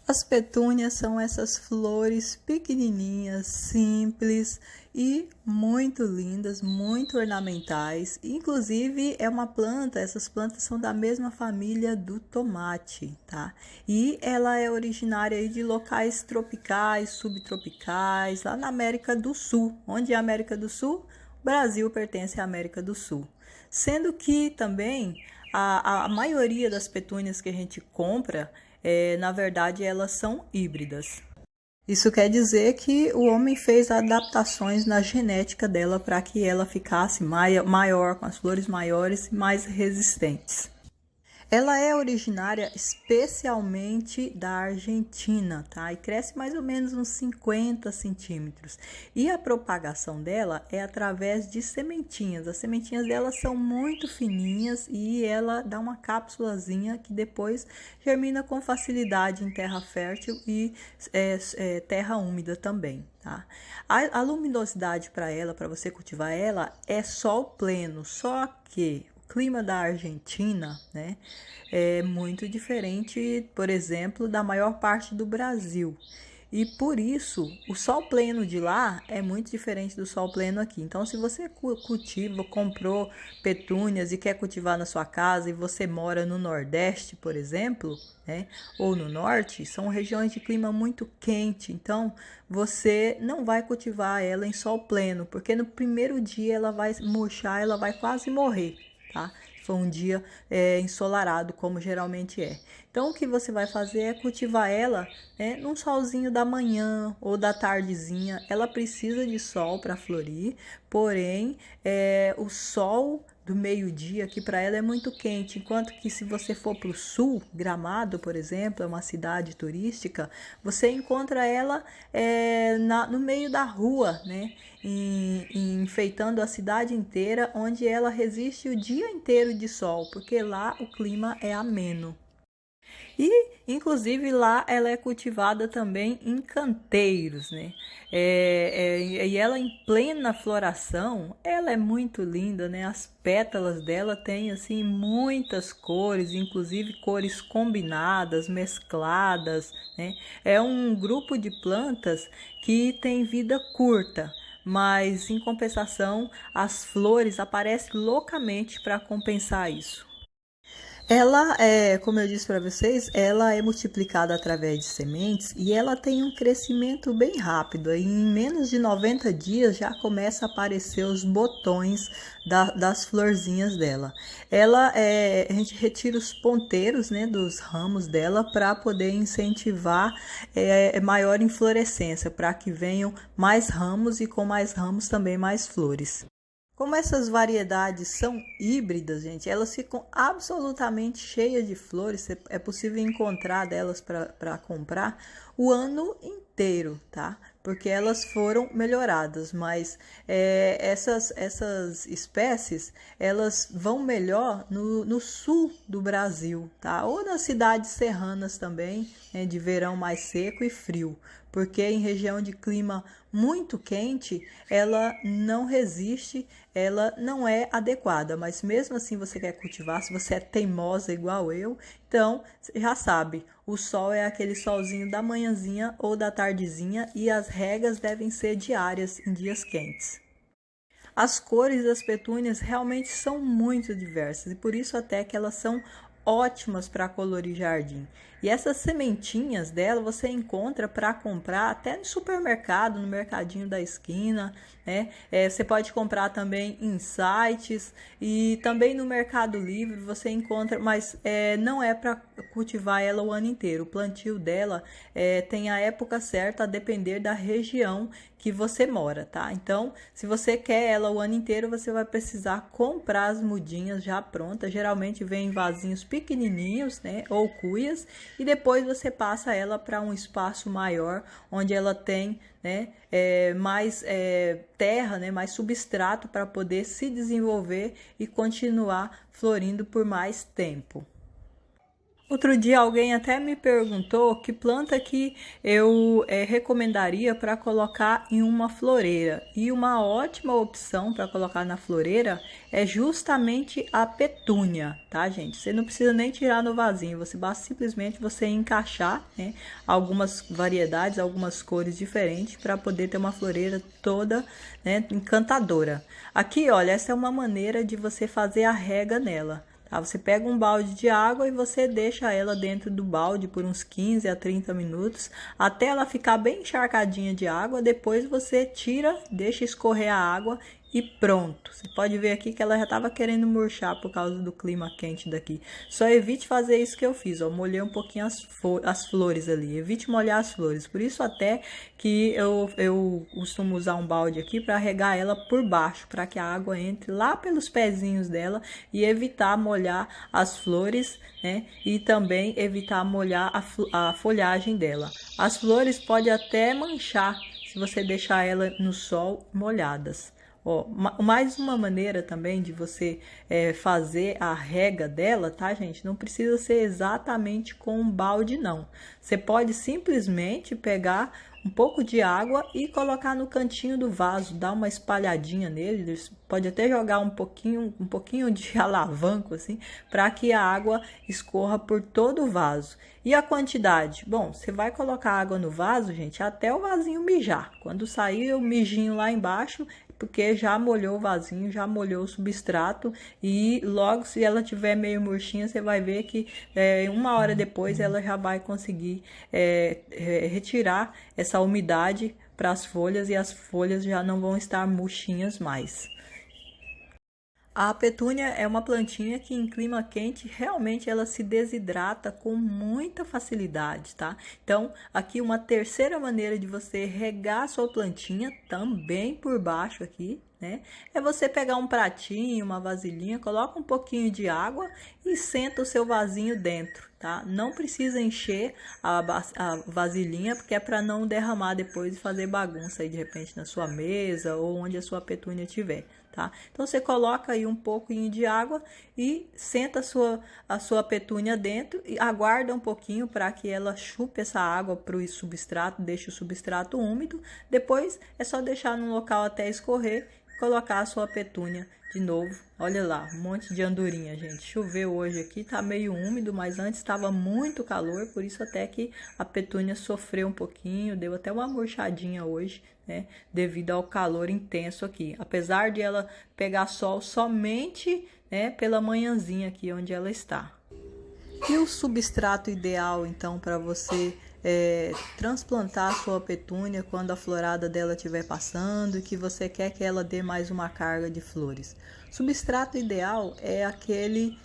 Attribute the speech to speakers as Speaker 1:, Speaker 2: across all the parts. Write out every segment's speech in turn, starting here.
Speaker 1: As petúnias são essas flores pequenininhas, simples e muito lindas, muito ornamentais. Inclusive é uma planta, essas plantas são da mesma família do tomate, tá? E ela é originária aí de locais tropicais, subtropicais, lá na América do Sul. Onde é a América do Sul? O Brasil pertence à América do Sul. Sendo que também a maioria das petúnias que a gente compra, na verdade, elas são híbridas. Isso quer dizer que o homem fez adaptações na genética dela para que ela ficasse maior, com as flores maiores e mais resistentes. Ela é originária especialmente da Argentina, tá? E cresce mais ou menos uns 50 centímetros. E a propagação dela é através de sementinhas. As sementinhas dela são muito fininhas e ela dá uma cápsulazinha que depois germina com facilidade em terra fértil e terra úmida também. Tá? A luminosidade para você cultivar ela, é sol pleno, só que o clima da Argentina, né, é muito diferente, por exemplo, da maior parte do Brasil. E por isso, o sol pleno de lá é muito diferente do sol pleno aqui. Então, se você comprou petúnias e quer cultivar na sua casa e você mora no Nordeste, por exemplo, né, ou no Norte, são regiões de clima muito quente. Então, você não vai cultivar ela em sol pleno, porque no primeiro dia ela vai murchar, ela vai quase morrer, tá? Foi um dia ensolarado, como geralmente é. Então, o que você vai fazer é cultivar ela, né, num solzinho da manhã ou da tardezinha. Ela precisa de sol para florir, porém, o sol do meio-dia, que para ela é muito quente, enquanto que se você for para o sul, Gramado, por exemplo, é uma cidade turística, você encontra ela no meio da rua, né? Enfeitando a cidade inteira, onde ela resiste o dia inteiro de sol, porque lá o clima é ameno. E, inclusive, lá ela é cultivada também em canteiros, né? E ela em plena floração, ela é muito linda, né? As pétalas dela têm, assim, muitas cores, inclusive cores combinadas, mescladas, né? É um grupo de plantas que tem vida curta, mas, em compensação, as flores aparecem loucamente para compensar isso. Ela é, como eu disse para vocês, ela é multiplicada através de sementes e ela tem um crescimento bem rápido. Em menos de 90 dias já começa a aparecer os botões das florzinhas dela. A gente retira os ponteiros, né, dos ramos dela para poder incentivar maior inflorescência, para que venham mais ramos e com mais ramos também mais flores. Como essas variedades são híbridas, gente, elas ficam absolutamente cheias de flores. É possível encontrar delas para comprar o ano inteiro, tá? Porque elas foram melhoradas, mas essas espécies, elas vão melhor no sul do Brasil, tá? Ou nas cidades serranas também, né, de verão mais seco e frio, porque em região de clima muito quente, ela não resiste, ela não é adequada, mas mesmo assim você quer cultivar, se você é teimosa igual eu, então já sabe, o sol é aquele solzinho da manhãzinha ou da tardezinha e as regas devem ser diárias em dias quentes. As cores das petúnias realmente são muito diversas e por isso até que elas são ótimas para colorir jardim. E essas sementinhas dela você encontra para comprar até no supermercado, no mercadinho da esquina, né? Você pode comprar também em sites e também no Mercado Livre você encontra, mas não é para cultivar ela o ano inteiro. O plantio dela tem a época certa a depender da região que você mora, tá? Então, se você quer ela o ano inteiro, você vai precisar comprar as mudinhas já prontas. Geralmente vem em vasinhos pequenininhos, né? Ou cuias. E depois você passa ela para um espaço maior, onde ela tem, né, mais terra, né, mais substrato para poder se desenvolver e continuar florindo por mais tempo. Outro dia alguém até me perguntou que planta que eu recomendaria para colocar em uma floreira. E uma ótima opção para colocar na floreira é justamente a petúnia, tá, gente? Você não precisa nem tirar no vasinho, você basta simplesmente você encaixar, né, algumas variedades, algumas cores diferentes para poder ter uma floreira toda, né, encantadora. Aqui, olha, essa é uma maneira de você fazer a rega nela. Tá? Você pega um balde de água e você deixa ela dentro do balde por uns 15 a 30 minutos, até ela ficar bem encharcadinha de água. Depois você tira, deixa escorrer a água e pronto. Você pode ver aqui que ela já estava querendo murchar por causa do clima quente daqui. Só evite fazer isso que eu fiz, ó. Molhei um pouquinho as flores ali. Evite molhar as flores. Por isso até que eu costumo usar um balde aqui para regar ela por baixo, para que a água entre lá pelos pezinhos dela e evitar molhar as flores, né? E também evitar molhar a folhagem dela. As flores podem até manchar se você deixar ela no sol molhadas. Ó, mais uma maneira também de você fazer a rega dela, tá, gente? Não precisa ser exatamente com um balde, não. Você pode simplesmente pegar um pouco de água e colocar no cantinho do vaso, dar uma espalhadinha nele. Pode até jogar um pouquinho de alavanco assim, para que a água escorra por todo o vaso. E a quantidade? Bom, você vai colocar água no vaso, gente, até o vasinho mijar. Quando sair o mijinho lá embaixo, porque já molhou o vasinho, já molhou o substrato, e logo se ela tiver meio murchinha, você vai ver que uma hora depois ela já vai conseguir retirar essa umidade para as folhas e as folhas já não vão estar murchinhas mais. A petúnia é uma plantinha que em clima quente realmente ela se desidrata com muita facilidade, tá? Então, aqui uma terceira maneira de você regar a sua plantinha também por baixo aqui, né? É você pegar um pratinho, uma vasilhinha, coloca um pouquinho de água e senta o seu vasinho dentro, tá? Não precisa encher a vasilhinha, porque é para não derramar depois e fazer bagunça aí de repente na sua mesa ou onde a sua petúnia estiver. Tá? Então você coloca aí um pouquinho de água e senta a sua petúnia dentro e aguarda um pouquinho para que ela chupe essa água para o substrato, deixe o substrato úmido. Depois é só deixar num local até escorrer e colocar a sua petúnia de novo. Olha lá, um monte de andorinha, gente. Choveu hoje aqui, tá meio úmido, mas antes estava muito calor, por isso até que a petúnia sofreu um pouquinho, deu até uma murchadinha hoje, né? Devido ao calor intenso aqui. Apesar de ela pegar sol somente, né, pela manhãzinha aqui onde ela está. E o substrato ideal, então, para você transplantar a sua petúnia quando a florada dela estiver passando e que você quer que ela dê mais uma carga de flores? Substrato ideal é aquele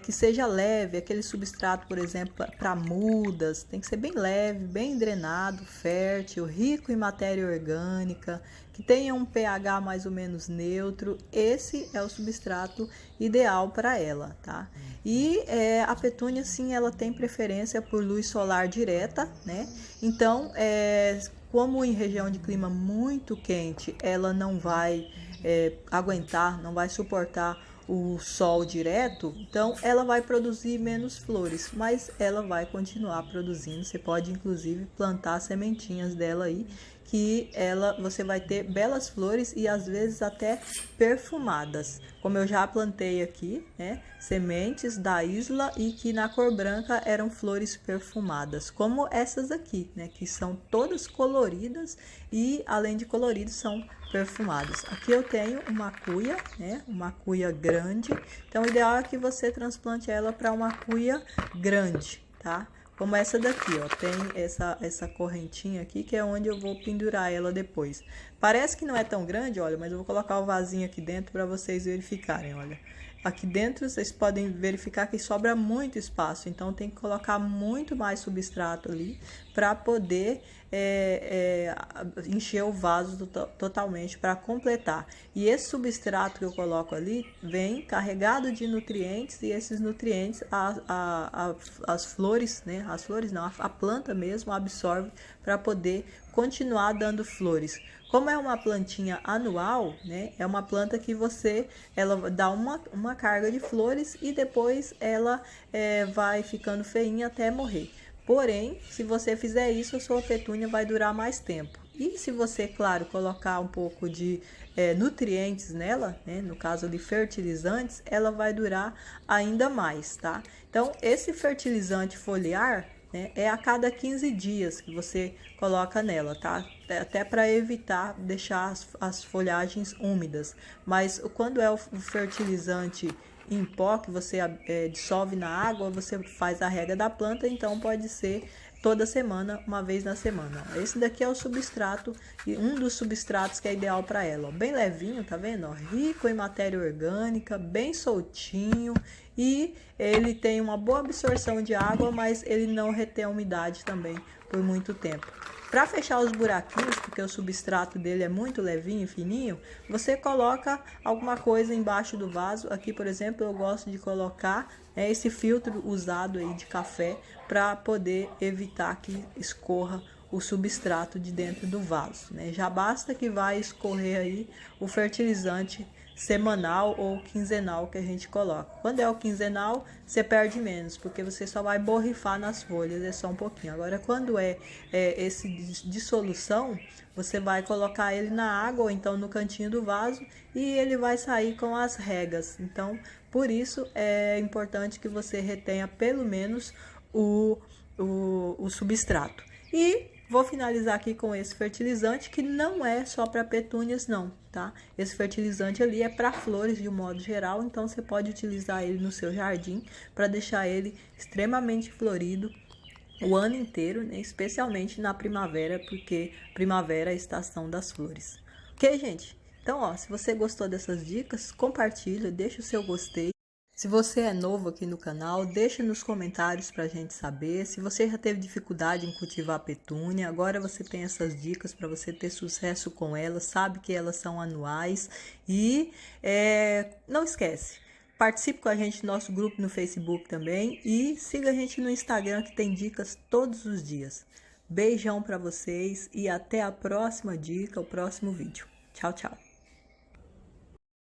Speaker 1: que seja leve, aquele substrato, por exemplo, para mudas, tem que ser bem leve, bem drenado, fértil, rico em matéria orgânica, que tenha um pH mais ou menos neutro. Esse é o substrato ideal para ela, tá? E a petúnia, sim, ela tem preferência por luz solar direta, né? Então, como em região de clima muito quente, ela não vai aguentar, não vai suportar o sol direto, então ela vai produzir menos flores, mas ela vai continuar produzindo. Você pode inclusive plantar sementinhas dela aí, que você vai ter belas flores e às vezes até perfumadas, como eu já plantei aqui, né, sementes da isla e que na cor branca eram flores perfumadas, como essas aqui, né, que são todas coloridas e além de coloridas são perfumadas. Aqui eu tenho uma cuia, né, uma cuia grande, então o ideal é que você transplante ela para uma cuia grande, tá? Como essa daqui, ó, tem essa correntinha aqui, que é onde eu vou pendurar ela depois. Parece que não é tão grande, olha, mas eu vou colocar o vasinho aqui dentro para vocês verificarem, olha. Aqui dentro vocês podem verificar que sobra muito espaço, então tem que colocar muito mais substrato ali para poder encher o vaso totalmente para completar. E esse substrato que eu coloco ali vem carregado de nutrientes e esses nutrientes as flores, né? As flores não, a planta mesmo absorve para poder continuar dando flores. Como é uma plantinha anual, né? É uma planta que ela dá uma carga de flores e depois ela vai ficando feinha até morrer. Porém, se você fizer isso, a sua petúnia vai durar mais tempo. E se você, claro, colocar um pouco de nutrientes nela, né, no caso de fertilizantes, ela vai durar ainda mais, tá? Então, esse fertilizante foliar, né, é a cada 15 dias que você coloca nela, tá? Até para evitar deixar as folhagens úmidas. Mas quando é o fertilizante em pó que você dissolve na água, você faz a rega da planta, então pode ser toda semana, uma vez na semana. Esse daqui é o substrato, um dos substratos que é ideal para ela. Ó, bem levinho, tá vendo? Ó, rico em matéria orgânica, bem soltinho e ele tem uma boa absorção de água, mas ele não retém a umidade também por muito tempo. Para fechar os buraquinhos, porque o substrato dele é muito levinho e fininho, você coloca alguma coisa embaixo do vaso. Aqui, por exemplo, eu gosto de colocar esse filtro usado aí de café para poder evitar que escorra o substrato de dentro do vaso, né? Já basta que vai escorrer aí o fertilizante semanal ou quinzenal que a gente coloca. Quando é o quinzenal, você perde menos, porque você só vai borrifar nas folhas, é só um pouquinho. Agora, quando é esse de solução, você vai colocar ele na água ou então no cantinho do vaso e ele vai sair com as regas. Então, por isso é importante que você retenha pelo menos o substrato. E vou finalizar aqui com esse fertilizante, que não é só para petúnias não, tá? Esse fertilizante ali é para flores de um modo geral, então você pode utilizar ele no seu jardim para deixar ele extremamente florido o ano inteiro, né? Especialmente na primavera, porque primavera é a estação das flores. Ok, gente? Então, ó, se você gostou dessas dicas, compartilha, deixa o seu gostei. Se você é novo aqui no canal, deixa nos comentários para a gente saber. Se você já teve dificuldade em cultivar petúnia, agora você tem essas dicas para você ter sucesso com elas, sabe que elas são anuais. E não esquece, participe com a gente no nosso grupo no Facebook também e siga a gente no Instagram que tem dicas todos os dias. Beijão para vocês e até a próxima dica, o próximo vídeo. Tchau, tchau!